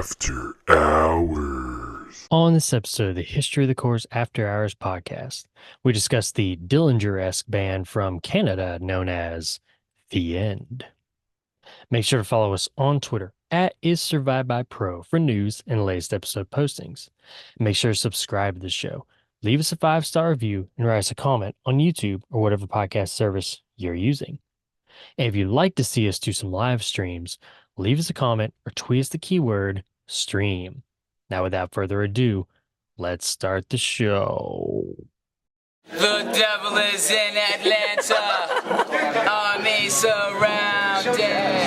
After Hours. On this episode of the History of the Course After Hours podcast, we discuss the Dillinger-esque band from Canada known as The End. Make sure to follow us on Twitter at IsSurvivedByPro for news and latest episode postings. Make sure to subscribe to the show, leave us a 5-star review, and write us a comment on YouTube or whatever podcast service you're using. And if you'd like to see us do some live streams, leave us a comment or tweet us the keyword stream. Now, without further ado, let's start the show. The devil is in Atlanta. Army surrounded.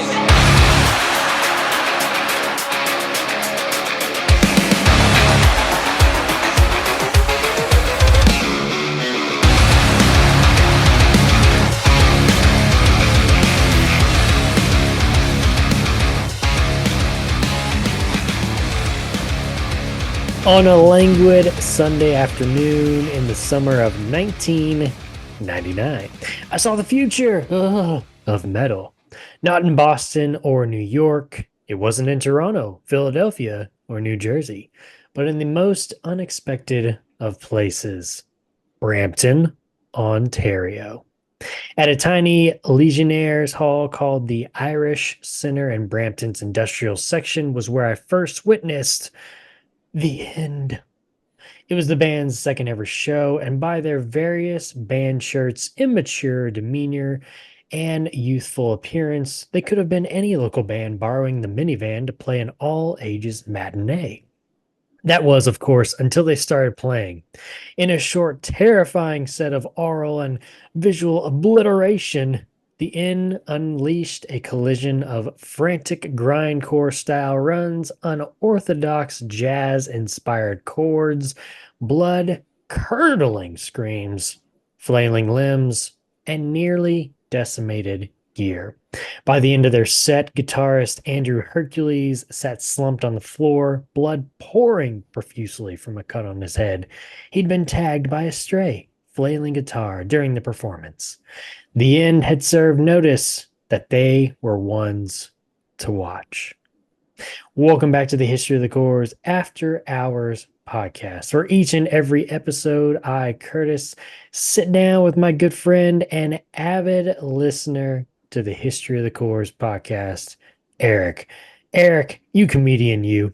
On a languid Sunday afternoon in the summer of 1999, I saw the future of metal. Not in Boston or New York. It wasn't in Toronto, Philadelphia, or New Jersey, but in the most unexpected of places, Brampton, Ontario. At a tiny Legionnaires' Hall called the Irish Centre in Brampton's industrial section was where I first witnessed The End. It was the band's second ever show, and by their various band shirts, immature demeanor, and youthful appearance, they could have been any local band borrowing the minivan to play an all-ages matinee. That was, of course, until they started playing. In a short, terrifying set of oral and visual obliteration, the Inn unleashed a collision of frantic grindcore-style runs, unorthodox jazz-inspired chords, blood-curdling screams, flailing limbs, and nearly decimated gear. By the end of their set, guitarist Andrew Hercules sat slumped on the floor, blood pouring profusely from a cut on his head. He'd been tagged by a stray, flailing guitar during the performance. The End had served notice that they were ones to watch. Welcome back to the History of the Corps After Hours podcast, where each and every episode I, Curtis, sit down with my good friend and avid listener to the History of the Corps podcast, Erik. Erik, you comedian, you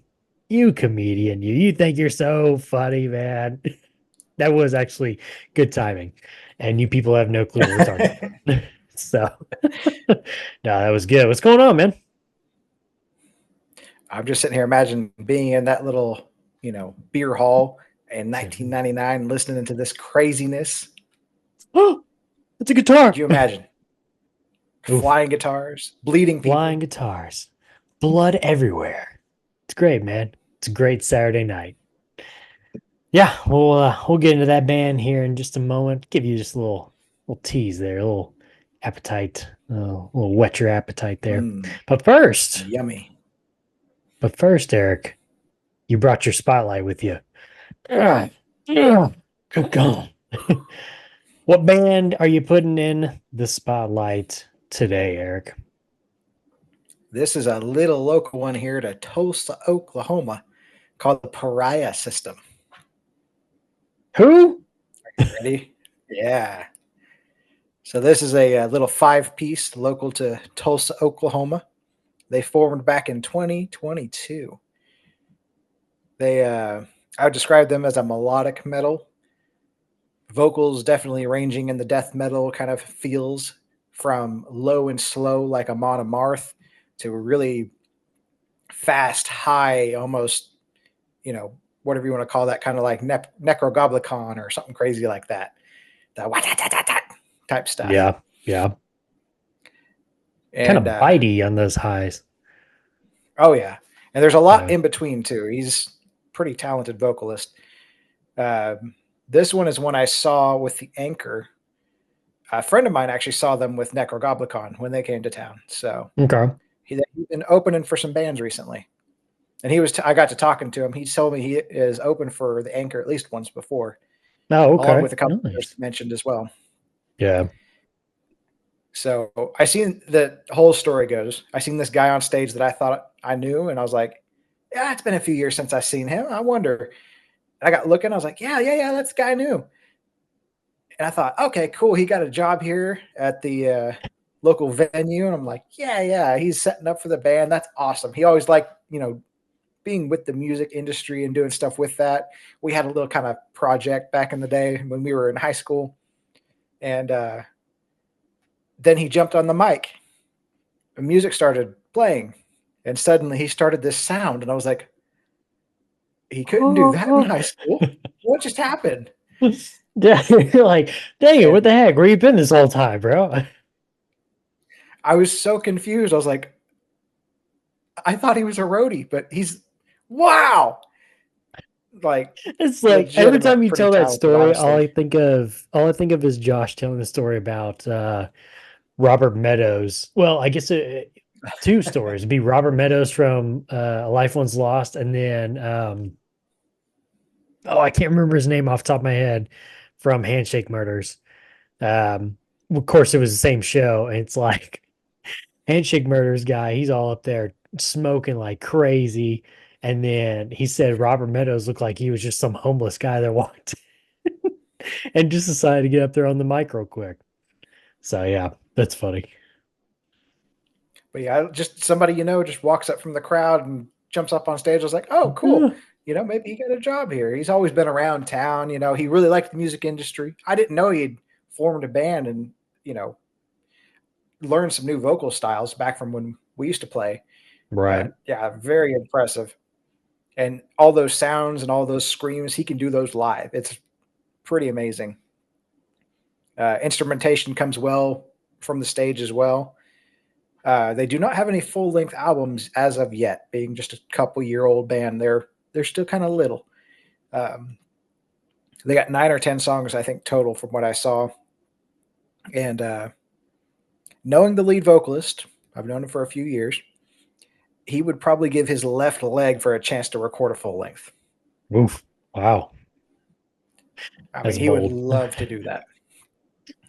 comedian, you think you're so funny, man. That was actually good timing. And you people have no clue what we're talking about. So, no, that was good. What's going on, man? I'm just sitting here imagining being in that little, beer hall in 1999, listening to this craziness. Oh, it's a guitar. Could you imagine? Flying guitars, bleeding people. Flying guitars, blood everywhere. It's great, man. It's a great Saturday night. Yeah, we'll get into that band here in just a moment. Give you just a little tease there, a little appetite, a little whet your appetite there. But first, yummy. But first, Erik, you brought your spotlight with you. What band are you putting in the spotlight today, Erik? This is a little local one here to Tulsa, Oklahoma, called the Pariah System. Who? Are you ready? Yeah. So this is a little 5-piece local to Tulsa, Oklahoma. They formed back in 2022. I would describe them as a melodic metal. Vocals definitely ranging in the death metal kind of feels, from low and slow like Amon Amarth to really fast, high, almost, whatever you want to call that, kind of like Necrogoblicon or something crazy like that. The type stuff. Yeah. Kind of bitey on those highs. Oh, yeah. And there's a lot in between, too. He's a pretty talented vocalist. This one is one I saw with the Anchor. A friend of mine actually saw them with Necrogoblicon when they came to town. So he's been opening for some bands recently. And I got to talking to him. He told me he is open for the Anchor at least once before. Oh, okay. Along with a couple others mentioned as well. Yeah. So I seen the whole story goes. I seen this guy on stage that I thought I knew, and I was like, Yeah, it's been a few years since I've seen him. I wonder. And I got looking. I was like, yeah, that's the guy I knew. And I thought, okay, cool. He got a job here at the local venue. And I'm like, yeah, he's setting up for the band. That's awesome. He always liked, being with the music industry and doing stuff with that. We had a little kind of project back in the day when we were in high school. And then he jumped on the mic. And music started playing. And suddenly he started this sound. And I was like, he couldn't do that in high school. What just happened? Yeah, you're like, dang it, what And the heck? Where you been this whole time, bro? I was so confused. I was like, I thought he was a roadie, but he's wow. Like It's like every time legitimate, you pretty tell that talented, story, honestly. all I think of is Josh telling the story about Robert Meadows. Well, I guess two stories. It'd be Robert Meadows from A Life Once Lost, and then I can't remember his name off the top of my head from Handshake Murders. Of course, it was the same show, and it's like Handshake Murders guy. He's all up there smoking like crazy, and then he said Robert Meadows looked like he was just some homeless guy that walked and just decided to get up there on the mic real quick. So yeah, that's funny. But yeah, just somebody just walks up from the crowd and jumps up on stage. I was like, oh, cool. Yeah. Maybe he got a job here. He's always been around town. He really liked the music industry. I didn't know he'd formed a band and learned some new vocal styles back from when we used to play. Right. Yeah, very impressive. And all those sounds and all those screams, he can do those live. It's pretty amazing. Instrumentation comes well from the stage as well. They do not have any full-length albums as of yet, being just a couple-year-old band. They're still kind of little. They got 9 or 10 songs, I think, total from what I saw. And knowing the lead vocalist, I've known him for a few years, he would probably give his left leg for a chance to record a full length. Oof. Wow. I That's mean, he would bold. love to do that.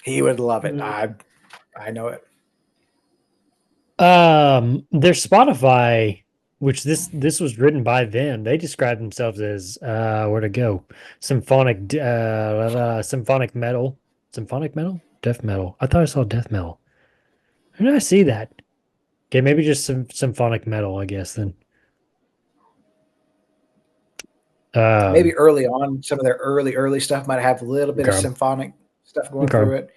He would love it. I know it. Their Spotify, which this was written by them, they describe themselves as where to go, symphonic symphonic metal, death metal. I thought I saw death metal. Where did I see that? Okay, maybe just some symphonic metal, I guess then. Maybe early on, some of their early stuff might have a little bit of Okay. symphonic stuff going Okay. through it.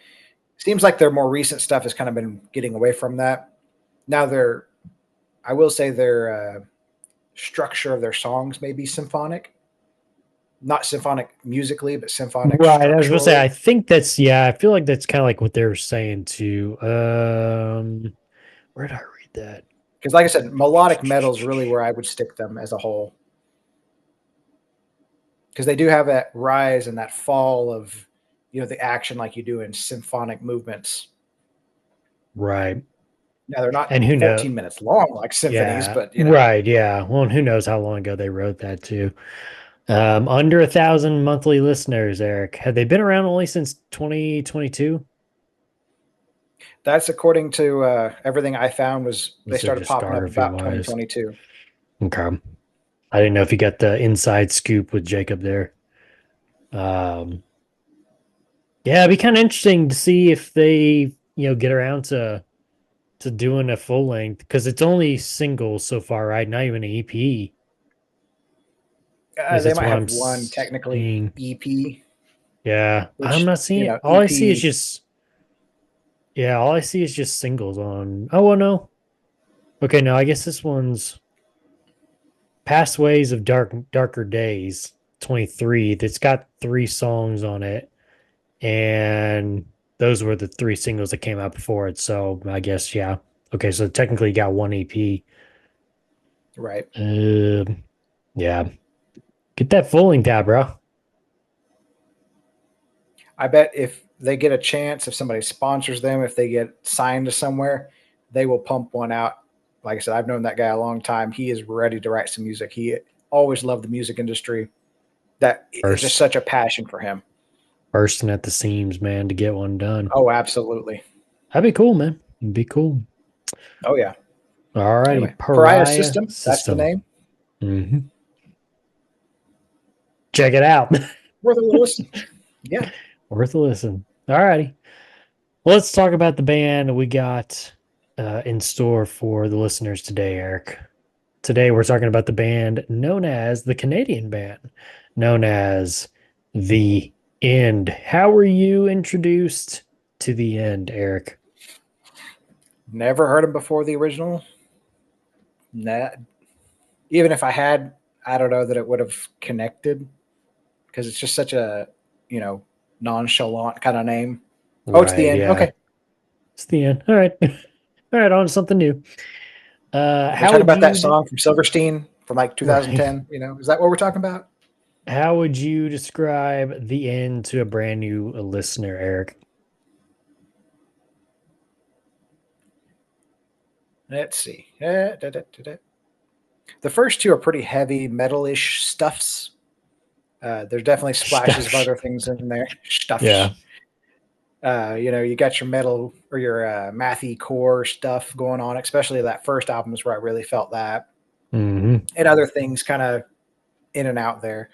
Seems like their more recent stuff has kind of been getting away from that. Now I will say their structure of their songs may be symphonic. Not symphonic musically, but symphonic Right, I was gonna say, I structurally. think that's, yeah, I feel like that's kind of like what they were saying too. Where did I read that? Because like I said, melodic metal is really where I would stick them as a whole. Because they do have that rise and that fall of, the action like you do in symphonic movements. Right. Now they're not And who knows? 14 minutes long like symphonies, Yeah. but Right. Yeah. Well, and who knows how long ago they wrote that too. Under 1,000 monthly listeners, Eric. Have they been around only since 2022? that's according to everything I found was they So started popping up discography about wise. 2022. Okay. I didn't know if you got the inside scoop with Jacob there. Yeah, it'd be kind of interesting to see if they, get around to doing a full length, because it's only singles so far, right? Not even an EP. Is They that's might what I'm have one technically seeing. EP, Yeah, I'm which not seeing it. All I see is EP. just, yeah, all I see is just singles on. Oh, well, no. Okay, no, I guess this one's Past Ways of Darker Days 23. That's got 3 songs on it, and those were the 3 singles that came out before it. So I guess, yeah. Okay, so technically you got one EP. Right. Yeah. Get that full length out, bro. I bet if they get a chance, if somebody sponsors them, if they get signed to somewhere, they will pump one out. Like I said, I've known that guy a long time. He is ready to write some music. He always loved the music industry. That is just Burst, such a passion for him. bursting at the seams, man, to get one done. Oh, absolutely. That'd be cool, man. It'd be cool. Oh, yeah. All righty. Anyway, Pariah Pariah System. That's the System. name. Hmm. Check it out. Worth a little listen. Yeah. Worth a listen. All righty. Well, let's talk about the band we got in store for the listeners today, Eric. Today, we're talking about the band known as the Canadian band, known as The End. How were you introduced to The End, Eric? Never heard him before the original. Nah, even if I had, I don't know that it would have connected because it's just such a, you know, nonchalant kind of name. Oh, it's the Right, end. yeah. Okay. It's The End. All right. All right, on to something new. We're How talking would about that you song from Silverstein from like right? 2010. Is that what we're talking about? How would you describe The End to a brand new listener, Eric? Let's see. The first two are pretty heavy metal-ish stuffs. There's definitely splashes of Stuff. other things in there. Yeah. Stuffs. You got your metal or your mathy core stuff going on, especially that first album is where I really felt that. Hmm. And other things kind of in and out there.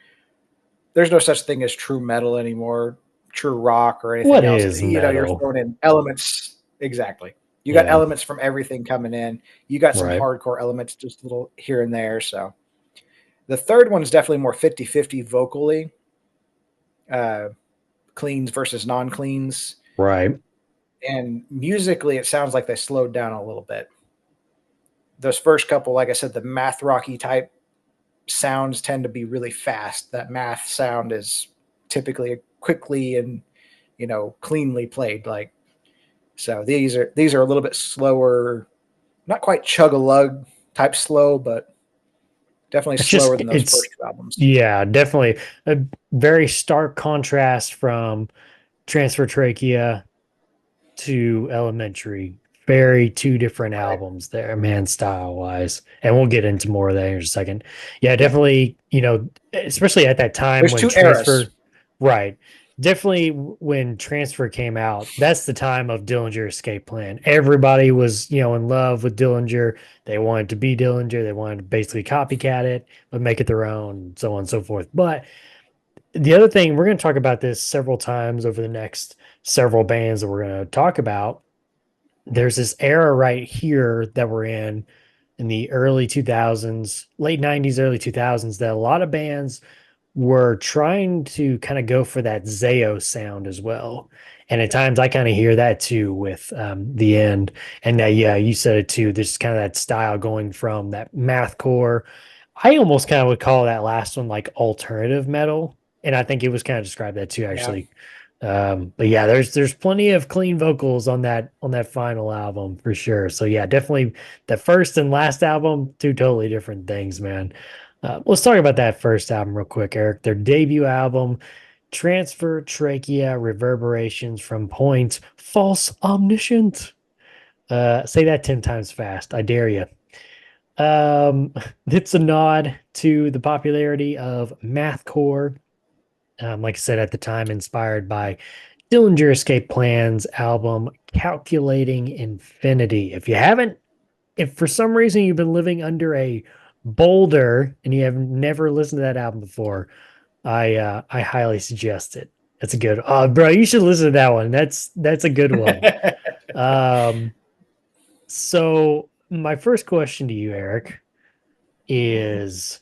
There's no such thing as true metal anymore, true rock or anything What else. is You're metal? throwing in elements. Exactly. You got Yeah. elements from everything coming in. You got some Right. hardcore elements just a little here and there. So the third one is definitely more 50-50 vocally, uh, cleans versus non-cleans. Right. And musically, it sounds like they slowed down a little bit. Those first couple, like I said, the math rocky type sounds tend to be really fast. That math sound is typically quickly and cleanly played. Like so, these are a little bit slower, not quite chug a lug type slow, but definitely It's just slower than those it's first two albums. yeah, definitely a very stark contrast from Transfer Trachea to Elementary. Very two different Right. albums there, man, style wise. And we'll get into more of that in a second. Yeah, definitely, especially at that time There's when two eras. Transfer, right. Definitely when Transfer came out, that's the time of Dillinger Escape Plan. Everybody was, in love with Dillinger. They wanted to be Dillinger. They wanted to basically copycat it, but make it their own, so on and so forth. But the other thing, we're going to talk about this several times over the next several bands that we're going to talk about. There's this era right here that we're in the early 2000s, late 90s, early 2000s, that a lot of bands were trying to kind of go for that Zayo sound as well. And at times I kind of hear that too with The End. And yeah, you said it too. There's kind of that style going from that math core. I almost kind of would call that last one like alternative metal. And I think it was kind of described that too, Yeah. actually. But yeah, there's plenty of clean vocals on that final album for sure. So yeah, definitely the first and last album, two totally different things, man. Let's talk about that first album real quick, Eric. Their debut album, Transfer Trachea Reverberations from Point, False Omniscient. Say that 10 times fast. I dare you. It's a nod to the popularity of mathcore. Like I said at the time, inspired by Dillinger Escape Plan's album Calculating Infinity. If for some reason you've been living under a boulder and you have never listened to that album before, I highly suggest it. That's a good. Oh, bro, you should listen to that one. That's a good one. Um, so my first question to you, Eric, is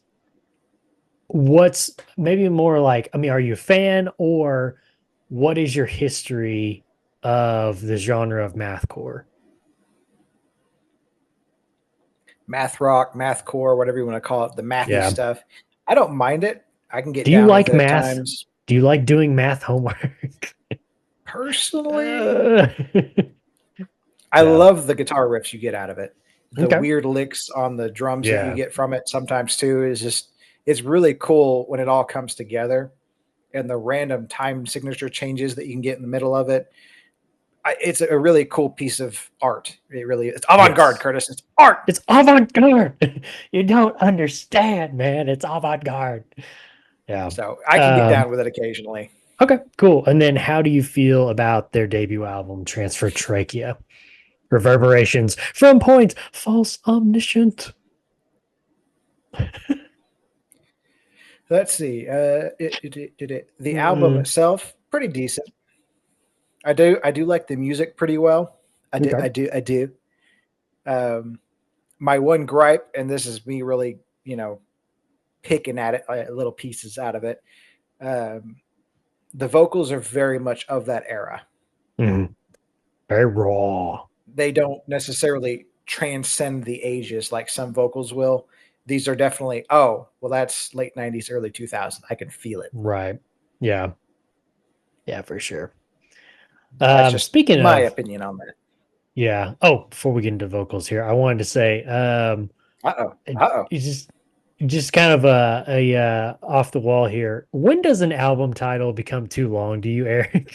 what's maybe more like, I mean, are you a fan or what is your history of the genre of mathcore? Math rock, math core, whatever you want to call it, the mathy Yeah. stuff. I don't mind it. I can get Do you down with like it at math? times. Do you like doing math homework? Personally, Uh, I yeah. love the guitar riffs you get out of it. The Okay. weird licks on the drums that you Yeah. get from it sometimes too is just it's really cool when it all comes together and the random time signature changes that you can get in the middle of it. It's a really cool piece of art. It really it's avant-garde, Yes. Curtis. It's art. It's avant-garde. You don't understand, man. It's avant-garde. Yeah. So I can get Um, down with it occasionally. okay, cool. And then how do you feel about their debut album, Transfer Trachea? Reverberations from Point, False Omniscient. Let's see. The album itself, pretty decent. I do like the music pretty well. I do. My one gripe, and this is me really, picking at it, little pieces out of it. The vocals are very much of that era. Mhm. Very raw. They don't necessarily transcend the ages like some vocals will. These are definitely, oh, well, that's late 90s, early 2000s. I can feel it. Right. Yeah. Yeah, for sure. That's just Speaking my of, opinion on that. yeah. Oh, before we get into vocals here, I wanted to say, Uh-oh. it's just kind of a off the wall here. When does an album title become too long? Do you, Eric?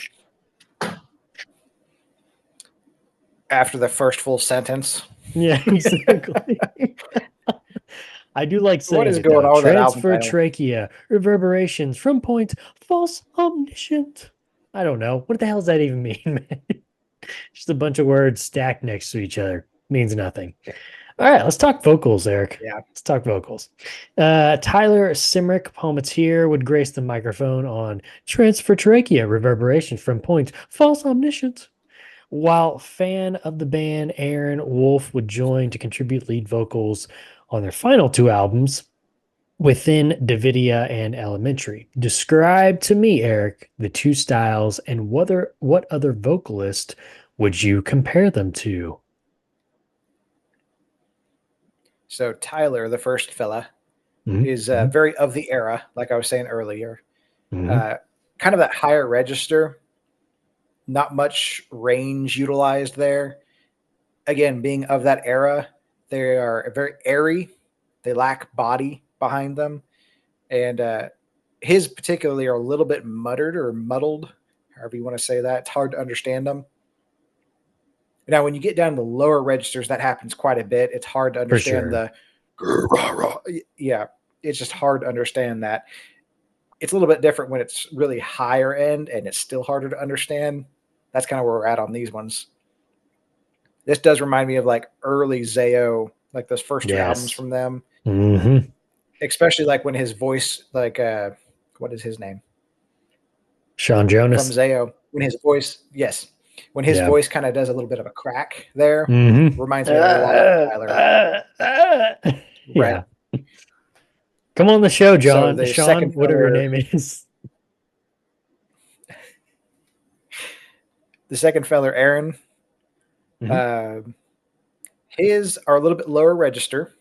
After the first full sentence. Yeah, exactly. I do like What saying is it going though. on with that album Transfer title? trachea, reverberations from point, false omniscient. I don't know. What the hell does that even mean, man? Just a bunch of words stacked next to each other. Means nothing. All right, let's talk vocals, Eric. Yeah. Let's talk vocals. Tyler Simrick Palmatier would grace the microphone on Transfer Trachea, reverberation from point, false omniscient. While fan of the band Aaron Wolf would join to contribute lead vocals on their final two albums, Within Davidia and Elementary. Describe to me, Eric, the two styles and what other vocalist would you compare them to? So Tyler, the first fella, Mhm, is very of the era, like I was saying earlier. mhm. Kind of that higher register, not much range utilized there. Again, being of that era, they are very airy. They lack body behind them. And his particularly are a little bit muttered or muddled, however you want to say that. It's hard to understand them. Now, when you get down to the lower registers, that happens quite a bit. It's hard to For understand sure. yeah, it's just hard to understand that. It's a little bit different when it's really higher end and it's still harder to understand. That's kind of where we're at on these ones. This does remind me of like early Zayo, like those first two albums Yes. from them, Mhm. especially like when his voice, like, what is his name? Sean From Jonas. Zayo. When his voice, yes, when his Yeah. voice kind of does a little bit of a crack there, Mhm. reminds me a lot of Tyler. Yeah. Right. Come on the show, So John. the Sean, second whatever your feller, name is. Aaron, Mhm. his are a little bit lower register.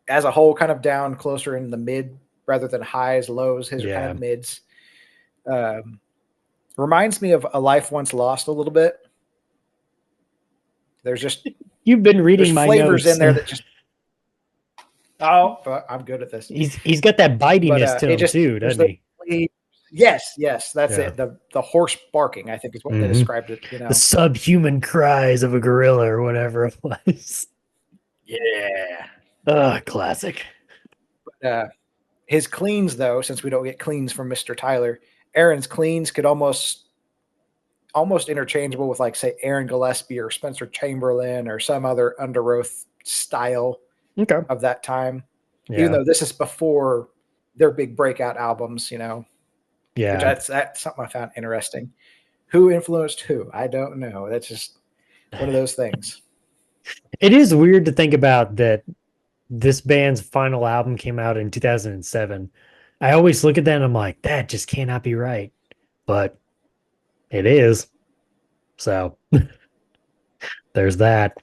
As a whole, kind of down closer in the mid rather than highs, lows. His are kind Yeah. of mids. Reminds me of A Life Once Lost a little bit. There's just You've been reading my flavors notes. in there that just but I'm good at this. He's got that bitiness But to it him just too, there's doesn't he? yes, that's Yeah. it. The horse barking, I think, is what they Mhm. described it. The subhuman cries of a gorilla or whatever it was. Yeah. Classic. His cleans, though, since we don't get cleans from Mr. Tyler, Aaron's cleans could almost interchangeable with, like, say, Aaron Gillespie or Spencer Chamberlain or some other Under Oath style Okay. of that time. Yeah. Even though this is before their big breakout albums, which Yeah. that's something I found interesting. Who influenced who? I don't know. That's just one of those things. It is weird to think about that this band's final album came out in 2007. I always look at that and I'm like, that just cannot be right. But it is. So there's that.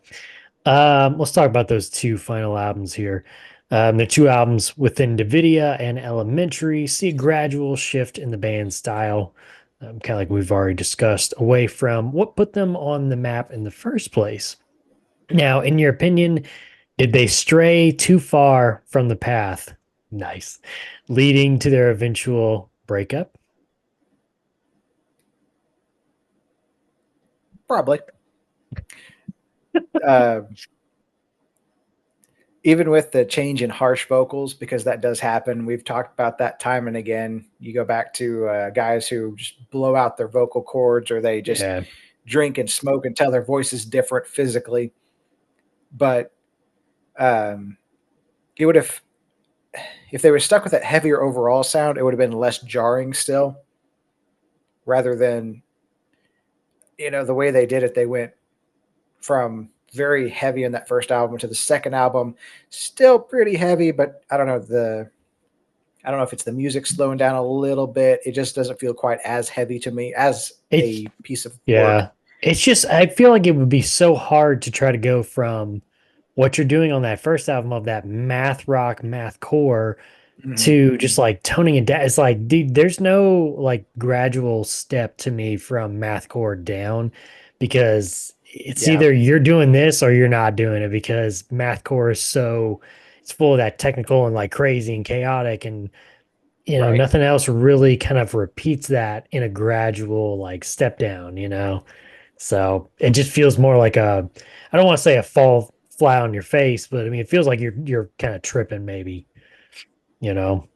Let's talk about those two final albums here. The two albums Within Davidia and Elementary see a gradual shift in the band's style, kind of like we've already discussed, away from what put them on the map in the first place. Now, in your opinion, did they stray too far from the path? Nice. Leading to their eventual breakup? Probably. Even with the change in harsh vocals, because that does happen. We've talked about that time and again. You go back to guys who just blow out their vocal cords, or they just drink and smoke until their voice is different physically. But it would have if they were stuck with that heavier overall sound, it would have been less jarring still, rather than, the way they did it. They went from very heavy in that first album to the second album, still pretty heavy, but I don't know if it's the music slowing down a little bit. It just doesn't feel quite as heavy to me as It's a piece of work. yeah. It's just I feel like it would be so hard to try to go from what you're doing on that first album of that math rock, math core Mhm. to just like toning it down. It's like, dude, there's no like gradual step to me from mathcore down because it's Yeah, either you're doing this or you're not doing it because mathcore is so it's full of that technical and like crazy and chaotic and right. nothing else really kind of repeats that in a gradual like step down. So it just feels more like I don't want to say a fall flat on your face, but I mean it feels like you're kind of tripping maybe, you know.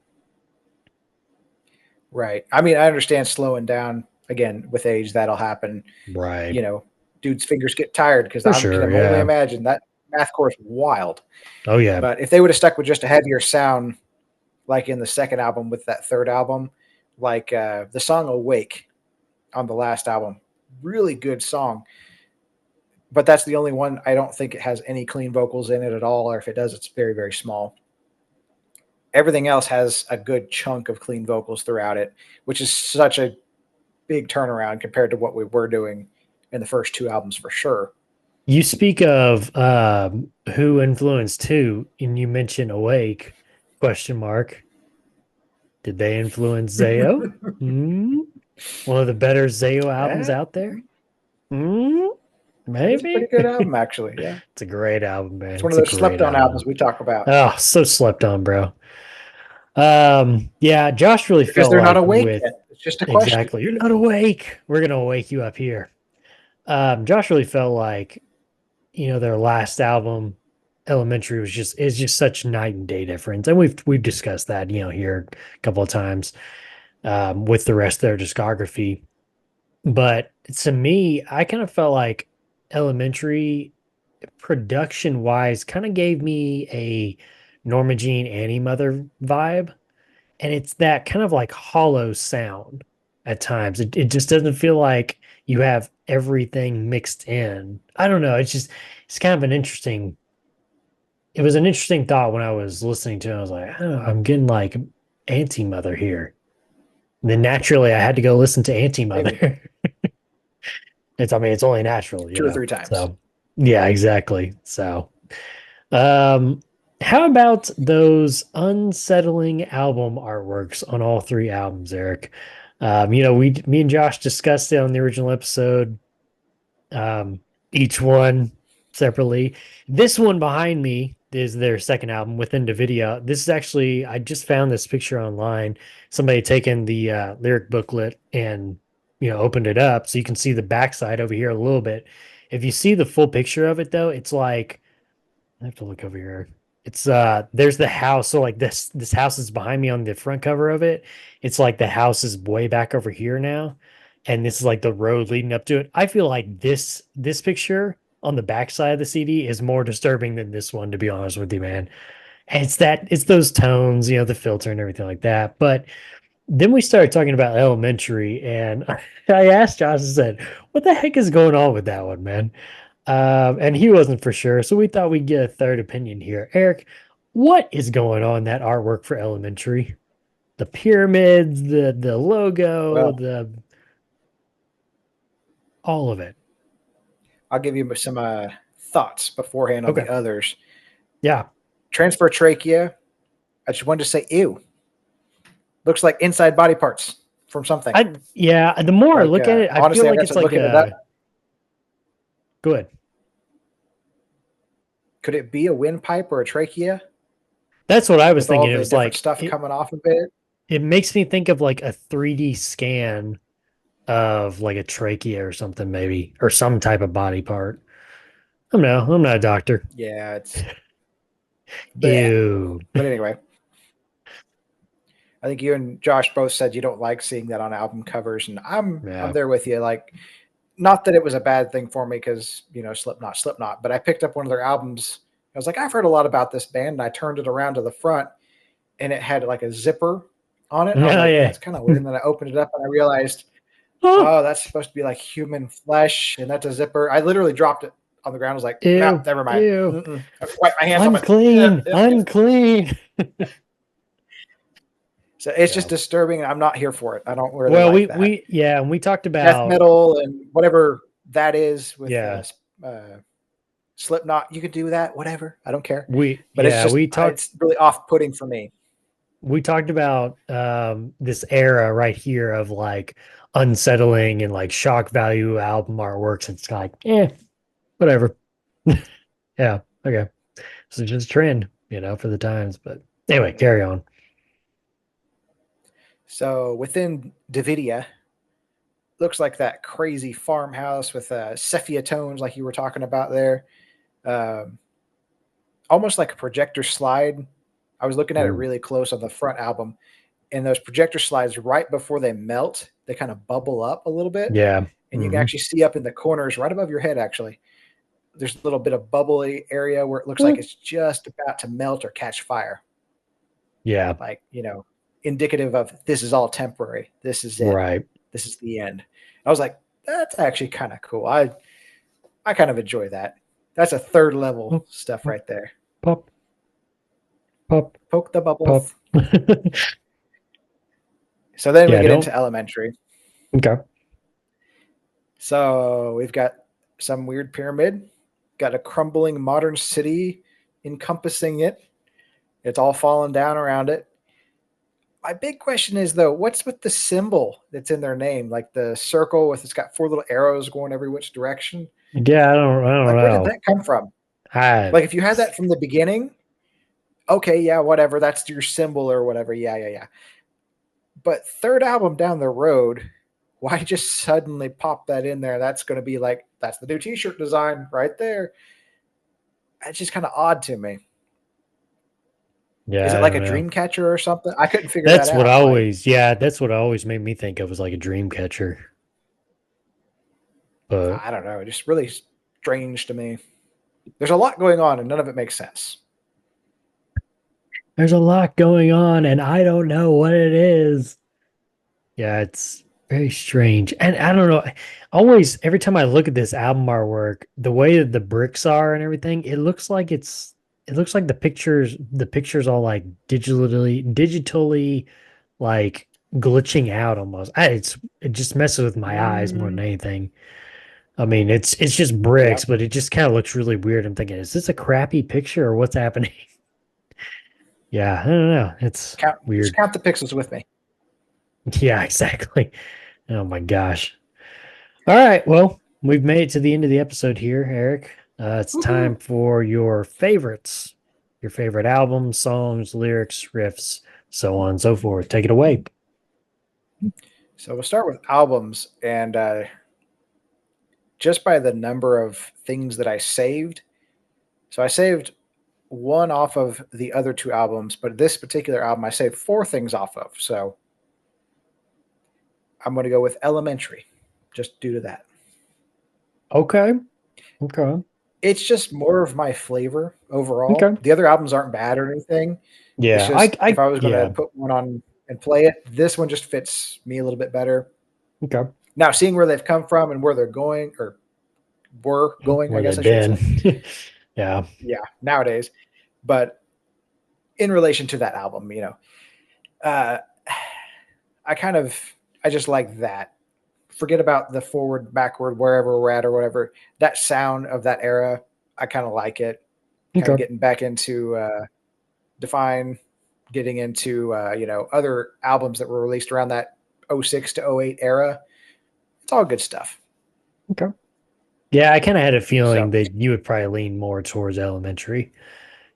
Right. I mean, I understand slowing down again with age. That'll happen. Right. You know, dude's fingers get tired because For I can sure, only yeah. imagine that math course wild. Oh yeah. But if they would have stuck with just a heavier sound, like in the second album with that third album, like the song "Awake" on the last album, really good song. But that's the only one I don't think it has any clean vocals in it at all, or if it does, it's very, very small. Everything else has a good chunk of clean vocals throughout it, which is such a big turnaround compared to what we were doing in the first two albums for sure. You speak of who influenced who, and you mentioned Awake, question mark. Did they influence Zayo? Hmm? One of the better Zayo albums Yeah, out there? Hmm? it is a Maybe? pretty good album, actually. Yeah, It's a great album, it's man. one of It's a those great slept on albums album. we talk about Oh, so slept on, bro. Yeah, Josh really because felt they're not like awake with yet. It's just a question. exactly, you're not awake. We're gonna wake you up here. Josh really felt like, their last album, Elementary, is just such night and day difference. And we've discussed that, here a couple of times with the rest of their discography. But to me, I kind of felt like Elementary production wise kind of gave me a Norma Jean Annie Mother vibe. And it's that kind of like hollow sound at times. It just doesn't feel like you have everything mixed in. I don't know. It's kind of it was an interesting thought when I was listening to it. I was like, oh, I'm getting like Auntie Mother here. And then naturally I had to go listen to Auntie Maybe Mother. I mean, it's only natural, two or three times. So yeah, exactly. So um, how about those unsettling album artworks on all three albums, Eric? Me and Josh discussed it on the original episode. Um, each one separately. This one behind me is their second album within the video. This is actually I just found this picture online. Somebody had taken the lyric booklet and opened it up so you can see the backside over here a little bit. If you see the full picture of it though, it's like I have to look over here. It's there's the house. So like this house is behind me on the front cover of it. It's like the house is way back over here now. And this is like the road leading up to it. I feel like this picture on the back side of the CD is more disturbing than this one, to be honest with you, man. And it's those tones, the filter and everything like that. But then we started talking about Elementary, and I asked Josh, I said, what the heck is going on with that one, man? And he wasn't for sure. So we thought we'd get a third opinion here. Eric, what is going on in that artwork for Elementary? The pyramids, the logo, Well, the all of it. I'll give you some thoughts beforehand on Okay. the others. Yeah. Transfer trachea. I just wanted to say, ew. Looks like inside body parts from something. The more I Like, look at it, I honestly, feel I like got it's to like looking at that. go ahead. Could it be a windpipe or a trachea That's what I was with all thinking. It the was different like stuff coming off of it? it makes me think of like a 3D scan of like a trachea or something, maybe, or some type of body part. I don't know. I'm not a doctor. Yeah, it's bleh. Ew. But anyway, I think you and Josh both said you don't like seeing that on album covers, and I'm Yeah. there with you. Like, not that it was a bad thing for me because Slipknot, but I picked up one of their albums. I was like, I've heard a lot about this band, and I turned it around to the front, and it had like a zipper on it. I was Oh, like, yeah. that's kind of weird. And then I opened it up and I realized, Oh, oh, that's supposed to be like human flesh, and that's a zipper. I literally dropped it on the ground. I was like, no, ew, never mind. ew. I wipe my hands off it. Unclean, unclean. So it's Yeah. just disturbing, and I'm not here for it. I don't really Well, like that. and we talked Death about, metal and whatever that is with yeah, Slipknot. You could do that, whatever. I don't care. we, But it's yeah, just we talked, it's really off-putting for me. we talked about this era right here of like unsettling and like shock value album artworks. It's like, whatever. Yeah, okay. So just a trend, for the times. But anyway, carry on. So within Davidia, looks like that crazy farmhouse with sepia tones, like you were talking about there. Um, Almost like a projector slide. I was looking at it Ooh. really close on the front album, and those projector slides right before they melt, they kind of bubble up a little bit, Yeah. and you can actually see up in the corners, right above your head. Actually, there's a little bit of bubbly area where it looks like it's just about to melt or catch fire. Yeah. Like, indicative of this is all temporary. This is it. Right. This is the end. I was like, that's actually kind of cool. I kind of enjoy that. That's a third level stuff right there. Pop. Pop. Poke the bubbles. Pop. So then we get into Elementary. Okay. So we've got some weird pyramid, got a crumbling modern city encompassing it. It's all falling down around it. My big question is, though, what's with the symbol that's in their name? Like the circle it's got 4 little arrows going every which direction. Yeah, I don't Like, know. where did that come from? Like, if you had that from the beginning, okay, yeah, whatever. That's your symbol or whatever. Yeah. But third album down the road, why just suddenly pop that in there? That's going to be like, that's the new t-shirt design right there. It's just kind of odd to me. Yeah. Is it like a dream catcher or something? I couldn't figure That's that what out. that's what always made me think of, was like a dream catcher. But I don't know. Just really strange to me. There's a lot going on and none of it makes sense. there's a lot going on and I don't know what it is. Yeah, it's very strange. And I don't know. Always, every time I look at this album artwork, the way that the bricks are and everything, it looks like the pictures all like digitally like glitching out almost. It just messes with my eyes more than anything. I mean, it's just bricks, but it just kind of looks really weird. I'm thinking, is this a crappy picture or what's happening? Yeah, I don't know. It's weird. Just count the pixels with me. Yeah, exactly. Oh my gosh. All right. Well, we've made it to the end of the episode here, Eric. It's time for your favorites, your favorite albums, songs, lyrics, riffs, so on and so forth. Take it away. So we'll start with albums, and just by the number of things that I saved. So I saved one off of the other 2 albums, but this particular album I saved 4 things off of. So I'm going to go with Elementary, just due to that. Okay. It's just more of my flavor overall. Okay. The other albums aren't bad or anything. Yeah. It's just, if I was going to put one on and play it, this one just fits me a little bit better. Okay. Now, seeing where they've come from and where they're going, or were going, Where I guess I they've should say. Yeah. Yeah, nowadays. But in relation to that album, I just like that. Forget about the forward, backward, wherever we're at or whatever. That sound of that era, I kind of like it. Kind of getting back into Define, getting into other albums that were released around that 06 to 08 era. It's all good stuff. Okay. Yeah, I kind of had a feeling that you would probably lean more towards Elementary,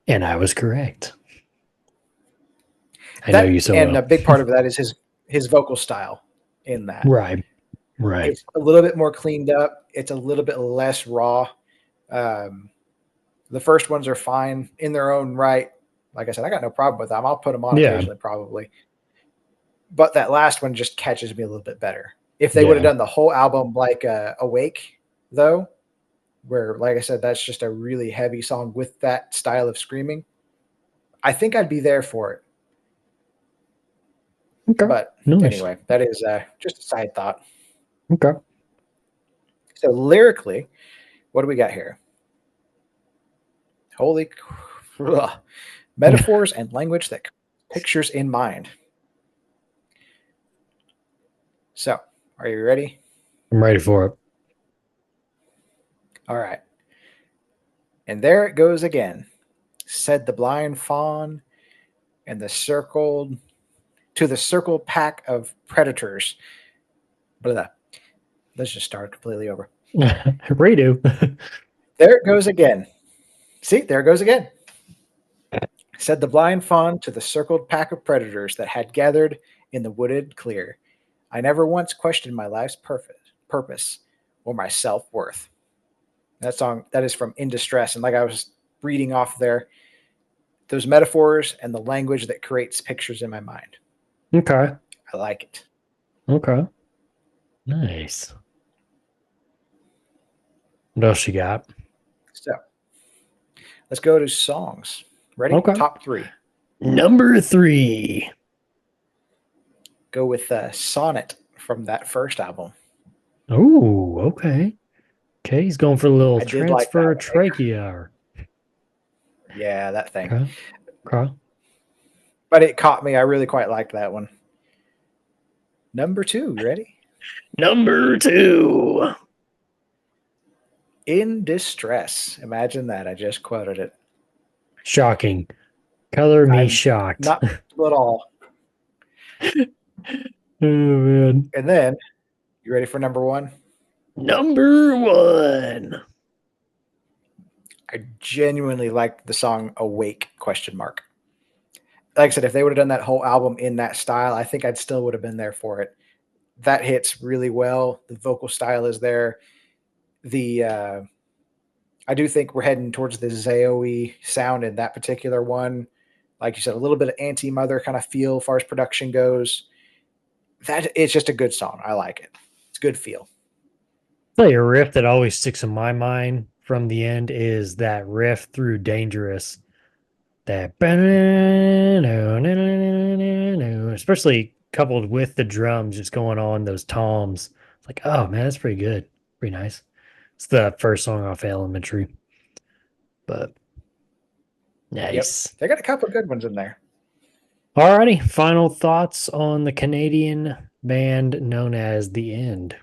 and I was correct. I know you so well. And a big part of that is his vocal style in that. Right. It's a little bit more cleaned up. It's a little bit less raw. The first ones are fine in their own right. Like I said, I got no problem with them. I'll put them on occasionally, probably. But that last one just catches me a little bit better. If they would have done the whole album like Awake, though, where, like I said, that's just a really heavy song with that style of screaming, I think I'd be there for it. Okay. But Nice. anyway, that is just a side thought. Okay. So lyrically, what do we got here? Holy ugh. Metaphors and language that pictures in mind. So, are you ready? I'm ready for it. All right. And there it goes again, said the blind fawn, and the circled pack of predators. Blah. Let's just start completely over. Redo. There it goes again. See, there it goes again. Said the blind fawn to the circled pack of predators that had gathered in the wooded clear. I never once questioned my life's purpose or my self-worth. That song, that is from In Distress. And like I was reading off there, those metaphors and the language that creates pictures in my mind. Okay. I like it. Okay. Nice. What else you got? So let's go to songs. Ready? Okay. Top 3. Number 3. Go with Sonnet from that first album. Oh, okay. Okay, he's going for a little I did like that transfer one. trachea. Yeah, that thing. Okay. Okay. But it caught me. I really quite liked that one. Number 2, you ready? Number 2. In Distress. Imagine that. I just quoted it. Shocking. Color me I'm shocked. Not at all. Oh, man. And then, you ready for number 1? Number 1. I genuinely liked the song Awake ? Like I said, if they would have done that whole album in that style, I think I'd still would have been there for it. That hits really well. The vocal style is there. I do think we're heading towards the Zaoe sound in that particular one. Like you said, a little bit of anti-mother kind of feel as far as production goes. It's just a good song. I like it. It's a good feel. I'll tell you a riff that always sticks in my mind from the end is that riff through Dangerous. That especially coupled with the drums just going on those toms. It's like, oh man, that's pretty good. Pretty nice. It's the first song off Elementary. But nice. Yep. They got a couple of good ones in there. Alrighty. Final thoughts on the Canadian band known as The End.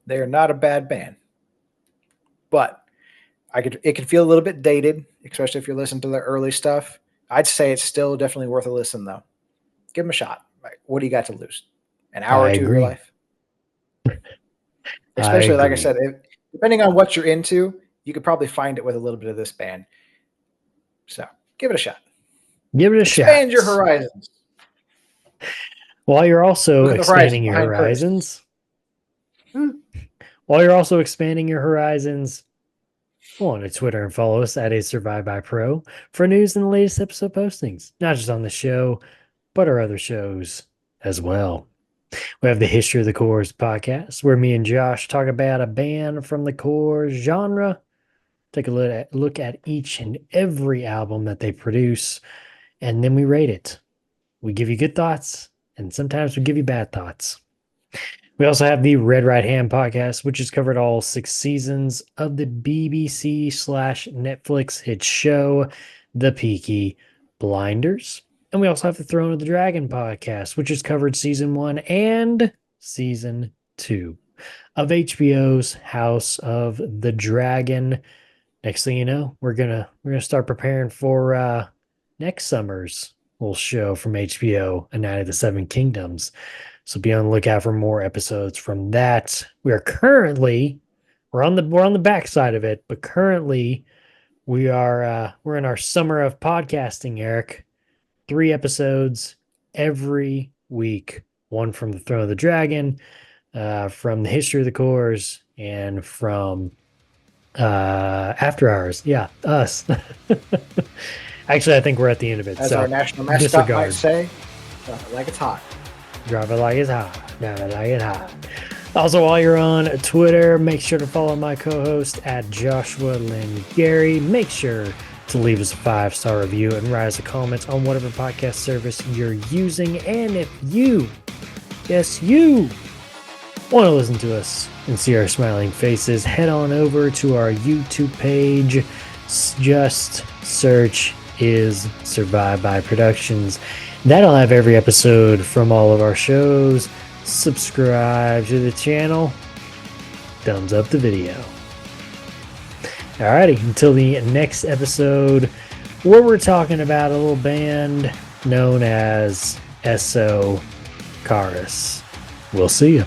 They're not a bad band. But it could feel a little bit dated, especially if you're listening to the early stuff. I'd say it's still definitely worth a listen, though. Give them a shot. Like, what do you got to lose? An hour or two of your life? Especially, like I said, depending on what you're into, you could probably find it with a little bit of this band. So, give it a shot. Give it a shot. Expand your horizons. While you're also expanding your horizons. While you're also expanding your horizons, go on to Twitter and follow us at @SurviveByPro for news and the latest episode postings, not just on the show, but our other shows as well. We have the History of the Cores podcast, where me and Josh talk about a band from the core genre, take a look at each and every album that they produce, and then we rate it. We give you good thoughts, and sometimes we give you bad thoughts. We also have the Red Right Hand podcast, which has covered all 6 seasons of the BBC/Netflix hit show, The Peaky Blinders. And we also have the Throne of the Dragon podcast, which has covered season 1 and season 2 of HBO's House of the Dragon. Next thing you know, we're gonna start preparing for next summer's little show from HBO, A Night of the Seven Kingdoms. So be on the lookout for more episodes from that. We're on the backside of it, but currently we're in our summer of podcasting, Eric. 3 episodes every week. One from the Throne of the Dragon, from the History of the Cores, and from After Hours. Yeah, us. Actually, I think we're at the end of it. As so our national mascot disregard. might say, like it's hot. Drive it like it's hot. Drive it like it's hot. Also, while you're on Twitter, make sure to follow my co-host at Joshua Lynn Gary. Make sure to leave us a 5-star review and write us a comment on whatever podcast service you're using. And if you, yes, you, want to listen to us and see our smiling faces, head on over to our YouTube page. Just search Is Survive by Productions. That'll have every episode from all of our shows. Subscribe to the channel. Thumbs up the video. Alrighty, until the next episode, where we're talking about a little band known as S.O. Chorus. We'll see you.